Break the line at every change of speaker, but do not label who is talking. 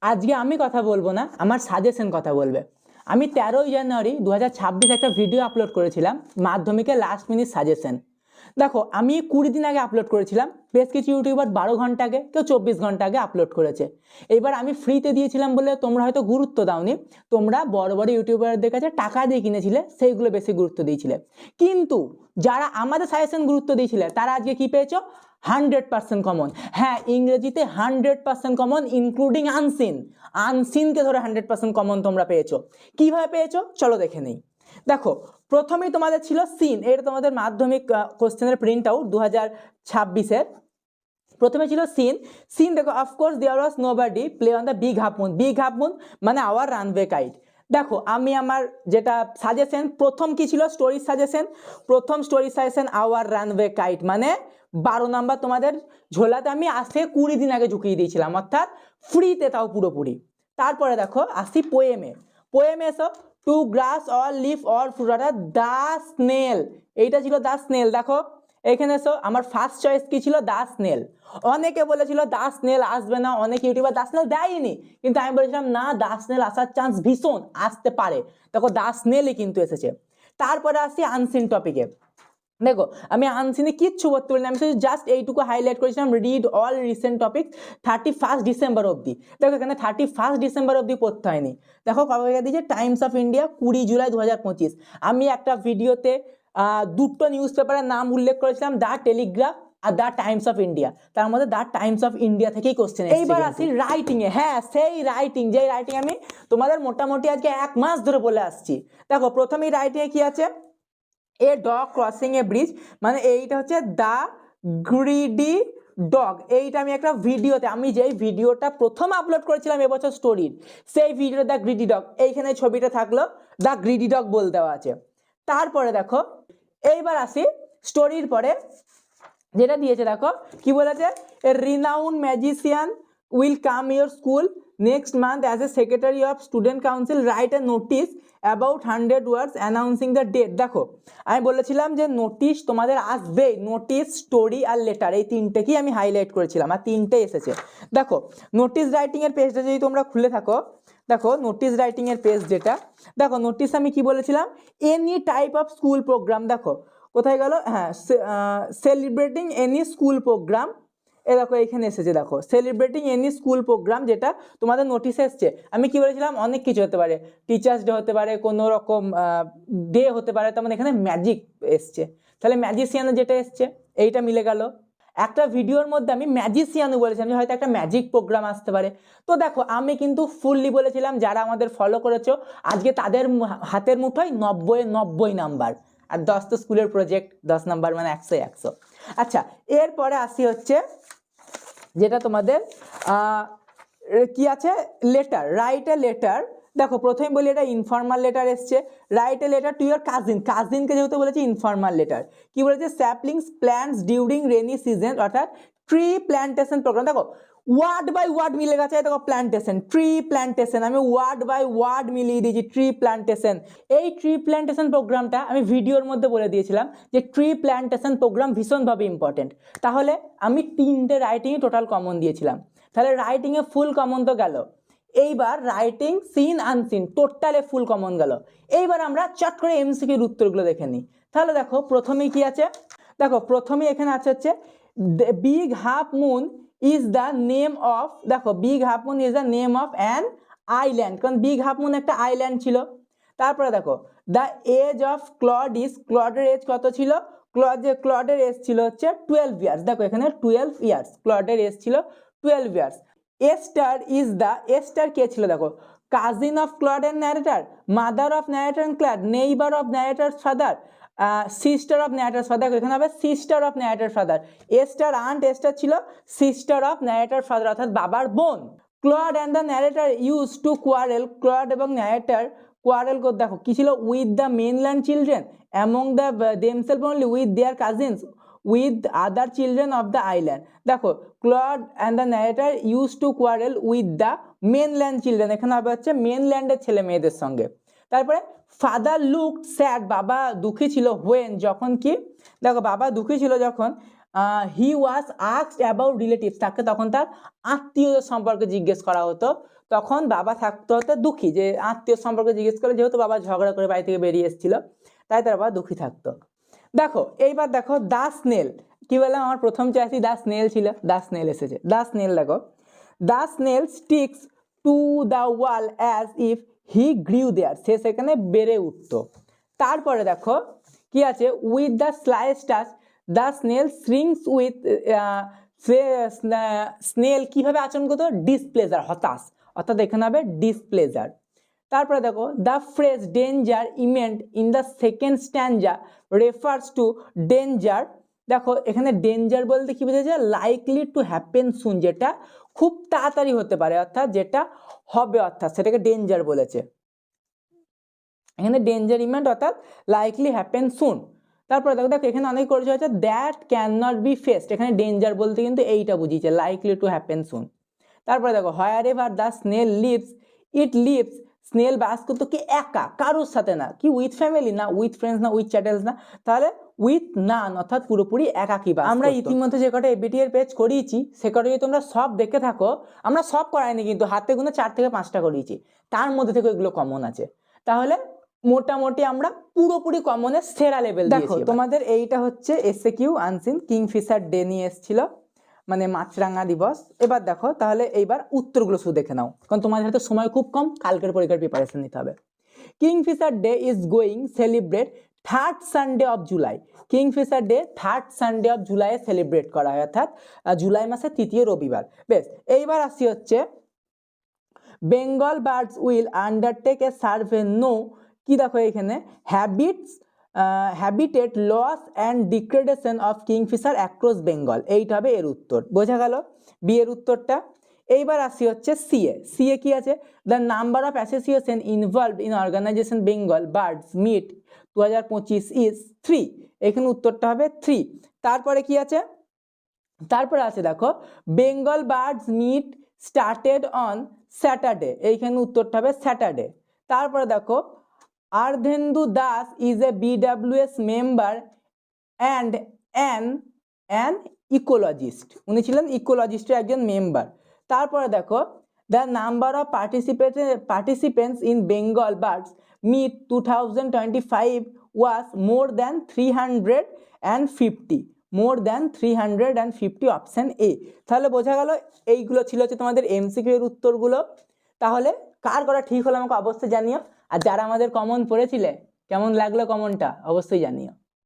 আজকে আমি কথা বলবো না, আমার সাজেশন কথা বলবে। আমি 13ই জানুয়ারি 2026 একটা ভিডিও আপলোড করেছিলাম, মাধ্যমিকের লাস্ট মিনিট সাজেশন। দেখো, আমি 20 দিন আগে আপলোড করেছিলাম, বেশ কিছু ইউটিউবার 12 ঘন্টা আগে, কেউ 24 ঘন্টা আগে আপলোড করেছে। এবার আমি ফ্রিতে দিয়েছিলাম বলে তোমরা হয়তো গুরুত্ব দাওনি, তোমরা বড় বড় ইউটিউবারদের কাছে টাকা দিয়ে কিনেছিলে, সেইগুলো বেশি গুরুত্ব দিয়েছিলে। কিন্তু যারা আমাদের সাজেশন গুরুত্ব দিয়েছিলে তারা আজকে কি পেয়েছো? 100% কমন। হ্যাঁ, ইংরেজিতে 100% কমন, ইনক্লুডিং আনসিন। আনসিনকে ধরে 100% কমন তোমরা পেয়েছো। কিভাবে পেয়েছো চলো দেখে নেই। দেখো, প্রথমেই তোমাদের ছিল সিন, এটা তোমাদের মাধ্যমিক কোশ্চেনের প্রিন্ট আউট 2026-এর। প্রথমে ছিল সিন। সিন দেখো, of course there was nobody play on the big half moon. Big half moon মানে আওয়ার রানওয়ে কাইট। দেখো, আমি আমার যেটা সাজেশন, প্রথম কি ছিল? Story suggestion. প্রথম story suggestion our runaway kite মানে 12 নাম্বার তোমাদের ঝোলাতে আমি আসতে 20 দিন আগে ঢুকিয়ে দিয়েছিলাম, অর্থাৎ ফ্রিতে, তাও পুরোপুরি। তারপরে দেখো আসি পোয়েমে। পোয়েমে এসো, two glass or leaf or fruit, অর্থাৎ দ্য স্নেল। এইটা ছিল দ্য স্নেল। দেখো এখানে এসো, আমার ফার্স্ট চয়েস কি ছিল? The snail. অনেকে বলেছিল দ্য স্নেল আসবে না, অনেক ইউটিউবার দ্য স্নেল দেয়নি, কিন্তু আমি বলেছিলাম না, দ্য স্নেল আসার চান্স ভীষণ, আসতে পারে। দেখো দ্য স্নেলই কিন্তু এসেছে। তারপরে আসি আনসিন টপিকে। দেখো, আমি আনসিনে কিচ্ছু করতে পারিনি, আমি শুধু জাস্ট এইটুকু হাইলাইট করেছিলাম, read all recent topic 31 December অবধি। দেখো এখানে 31 ডিসেম্বর অবধি পড়তে হয়নি। দেখো কবে দিয়েছে, টাইমস অফ ইন্ডিয়া 20 জুলাই 2025। আমি একটা ভিডিওতে দুটো নিউজ পেপারের নাম উল্লেখ করেছিলাম, the Telegraph are the Times of India. তার মধ্যে দ্য টাইমস অফ ইন্ডিয়া থেকেই কোশ্চেন এসেছে। এইবার আসি রাইটিং এ। হ্যাঁ, সেই রাইটিং, যে রাইটিং আমি তোমাদের মোটামুটি আজকে 1 মাস ধরে বলে আসছি। দেখো প্রথমেই রাইটিং এ কি আছে? A dog crossing a bridge, মানে এইটা হচ্ছে দ্য গ্রিডি ডগ। এইটা আমি একটা ভিডিওতে, আমি যেই ভিডিওটা প্রথম আপলোড করেছিলাম এবছর স্টোরির, সেই ভিডিও দ্য গ্রিডি ডগ, এইখানে ছবিটা থাকলো, দ্য গ্রিডি ডগ বলে দেওয়া আছে। তারপরে দেখো, এইবার আসি স্টোরির পরে যেটা দিয়েছে, দেখো কি বলেছে, a renowned magician will come your school next month as a secretary of student council, right a notice about 100 words announcing the date. দেখো আমি বলেছিলাম যে নোটিশ তোমাদের আসবে, নোটিশ, স্টোরি আর লেটার, এই তিনটেকেই আমি হাইলাইট করেছিলাম, আর তিনটে এসেছে। দেখো নোটিশ রাইটিং এর পেজটা যদি তোমরা খুলে থাকো, দেখো নোটিশ রাইটিং এর পেজ যেটা, দেখো নোটিশ আমি কি বলেছিলাম, any type of school program. দেখো কোথায় গেল? হ্যাঁ, সেলিব্রেটিং এনি স্কুল প্রোগ্রাম। এ দেখো এখানে এসেছে, দেখো সেলিব্রেটিং এনি স্কুল প্রোগ্রাম, যেটা তোমাদের নোটিশে এসছে। আমি কি বলেছিলাম, অনেক কিছু হতে পারে, টিচার্স ডে হতে পারে, কোনো রকম ডে হতে পারে, তার মানে এখানে ম্যাজিক এসছে, তাহলে ম্যাজিশিয়ানের যেটা এসছে এইটা মিলে গেল। একটা ভিডিওর মধ্যে আমি ম্যাজিশিয়ানও বলেছিলাম যে হয়তো একটা ম্যাজিক প্রোগ্রাম আসতে পারে। তো দেখো আমি কিন্তু ফুললি বলেছিলাম, যারা আমাদের ফলো করেছো আজকে তাদের হাতের মুঠোয় 90 নাম্বার, আর 10 তো স্কুলের প্রজেক্ট, 10 নাম্বার মানে 100। আচ্ছা, এরপরে আসি হচ্ছে যেটা তোমাদের কি আছে, লেটার, রাইট এ লেটার। দেখো প্রথমে বলি এটা ইনফর্মাল লেটার এসছে, write a letter to your cousin. কাজিনকে যেহেতু বলেছে ইনফর্মাল লেটার, কি বলেছে, saplings plants during rainy season, অর্থাৎ ট্রি প্ল্যান্টেশন প্রোগ্রাম। দেখো ওয়ার্ড বাই ওয়ার্ড মিলে গেছে, দেখো প্ল্যান্টেশন, ট্রি প্ল্যান্টেশন, আমি ওয়ার্ড বাই ওয়ার্ড মিলিয়ে দিয়েছি, ট্রি প্ল্যান্টেশন। এই ট্রি প্ল্যান্টেশন প্রোগ্রামটা আমি ভিডিওর মধ্যে বলে দিয়েছিলাম যে ট্রি প্ল্যান্টেশন প্রোগ্রাম ভীষণভাবে ইম্পর্টেন্ট। তাহলে আমি 3টে রাইটিংয়ে টোটাল কমন দিয়েছিলাম, তাহলে রাইটিংয়ে ফুল কমন তো গেল। এইবার রাইটিং, সিন, আনসিন টোটালে ফুল কমন গেল। এইবার আমরা চট করে এমসিকিউর উত্তরগুলো দেখে নিই। তাহলে দেখো প্রথমেই কি আছে, দেখো প্রথমেই এখানে আছে হচ্ছে big half moon is the name of, দেখো big half moon is the name of an island, কারণ বিগ হাফ মুন একটা আইল্যান্ড ছিল। তারপরে দেখো the age of Claude is, ক্লডের এজ কত ছিল? ক্লডের এজ ছিল হচ্ছে 12 ইয়ার্স। দেখো এখানে 12 ইয়ার্স, ক্লডের এজ ছিল 12 years. Esther is the, Esther কে ছিল? দেখো cousin of Claude and narrator, mother of narrator and Claude, neighbour of narrator father, sister of narrator father. এখানে হবে sister of narrator father. Esther aunt, Esther ছিল sister of narrator father, অর্থাৎ বাবার বোন। Claude and the narrator used to quarrel, Claude এবং narrator quarrel করতে, দেখো কি ছিল, with the mainland children, among the themselves only, with their cousins, with other children of the island. দেখো Claude and the narrator used to quarrel with the mainland children, এখানে হবে হচ্ছে মেনল্যান্ডের ছেলে মেয়েদের সঙ্গে। তারপরে ফাদার লুকড স্যাড, বাবা দুঃখী ছিল, হোয়েন, যখন কি, দেখো বাবা দুঃখী ছিল যখন হি ওয়াজ আস্কড অ্যাবাউট রিলেটিভস, তাকে তখন তার আত্মীয়দের সম্পর্কে জিজ্ঞেস করা হতো, তখন বাবা থাকতে হতে দুঃখী, যে আত্মীয় সম্পর্কে জিজ্ঞেস করে, যেহেতু বাবা ঝগড়া করে বাড়ি থেকে বেরিয়ে এসেছিল তাই তার বাবা দুঃখী থাকতো। দেখো এইবার দেখো দা স্নেল, কি বললাম আমার প্রথম চয়েসই দা স্নেল ছিল, দা স্নেল এসেছে। দা স্নেল দেখো, the snail sticks to the wall as if he grew there, সে সেখানে বেড়ে উঠতো। তারপরে দেখো কি আছে, with the slightest touch the snail shrinks with, snail কিভাবে আচরণ করতো, ডিসপ্লেজার, হতাশ, অর্থাৎ এখানে হবে ডিসপ্লেজার। তারপরে দেখো the phrase danger imminent in the second stanza refers to danger, দেখো এখানে ডেঞ্জার বলতে কি বোঝাচ্ছে, লাইকলি টু হ্যাপেন সুন, যেটা খুব তাড়াতাড়ি হতে পারে, অর্থাৎ যেটা হবে, অর্থাৎ সেটাকে ডেঞ্জার বলেছে। এখানে ডেঞ্জার ইমেন্ট অর্থাৎ লাইকলি হ্যাপেন সুন। তারপরে দেখো দেখো এখানে অনেক করেছে হচ্ছে that can not be faced, এখানে ডেঞ্জার বলতে কিন্তু এইটা বুঝিয়েছে, লাইকলি টু হ্যাপেন সুন। তারপরে দেখো wherever the snail lives it lives, snail বাস করতো কি একা, কারোর সাথে না, কি উইথ ফ্যামিলি না, উইথ ফ্রেন্ডস না, উইথ চ্যাটেলস না, তাহলে উইথ নান, অর্থাৎ পুরোপুরি একাকী বাস। আমরা ইতিমধ্যে যে কটা এবিটি এর পেজ করিয়েছি সে কটা যদি তোমরা সব দেখে থাকো, আমরা সব করাইনি কিন্তু হাতে গুনে 4 থেকে 5টা করিয়েছি, তার মধ্যে থেকে এগুলো কমন আছে, তাহলে মোটামুটি আমরা পুরোপুরি কমনের সেরা লেভেল দিয়েছি। দেখো তোমাদের এইটা হচ্ছে এসএকিউ আনসিন কিংফিশার ডে নিয়ে এসেছিল, মানে মাছরাঙা দিবস। এবার দেখো তাহলে এইবার উত্তরগুলো শুধু দেখে নাও, কারণ তোমাদের হাতে সময় খুব কম, কালকের পরীক্ষার প্রিপারেশন নিতে হবে। Kingfisher day is going celebrate 3rd Sunday of July, Kingfisher day 3rd Sunday of July celebrate করা হয়, অর্থাৎ জুলাই মাসের 3য় রবিবার। বেশ, এইবার আসি হচ্ছে Bengal birds will undertake a survey নো, কি দেখো এখানে habitat loss and degradation of kingfisher across Bengal, এইটা হবে এর উত্তর, বোঝা গেল বি এর উত্তরটা। এইবার আসি হচ্ছে সিএ, সিএ কি আছে, the number of association involved in organization Bengal birds meet 2025 is 3, এখানে উত্তরটা হবে 3। তারপরে কি আছে, তারপরে আছে দেখো Bengal birds meet started on Saturday, এইখানে উত্তরটা হবে স্যাটারডে। তারপরে দেখো Ardhendu Das is a BWS member and an ecologist, উনি ছিলেন ইকোলজিস্টের একজন মেম্বার। তারপরে দেখো the number of participants in Bengal birds meet 2025 was more than 350, more than 350, option A. তাহলে বোঝা গেল এইগুলো ছিল হচ্ছে তোমাদের এমসিকিউ এর উত্তরগুলো। তাহলে কার করা ঠিক হলো আমাকে অবশ্যই জানিও, আর যারা আমাদের কমন পড়েছিলে কেমন লাগলো কমনটা অবশ্যই জানিও।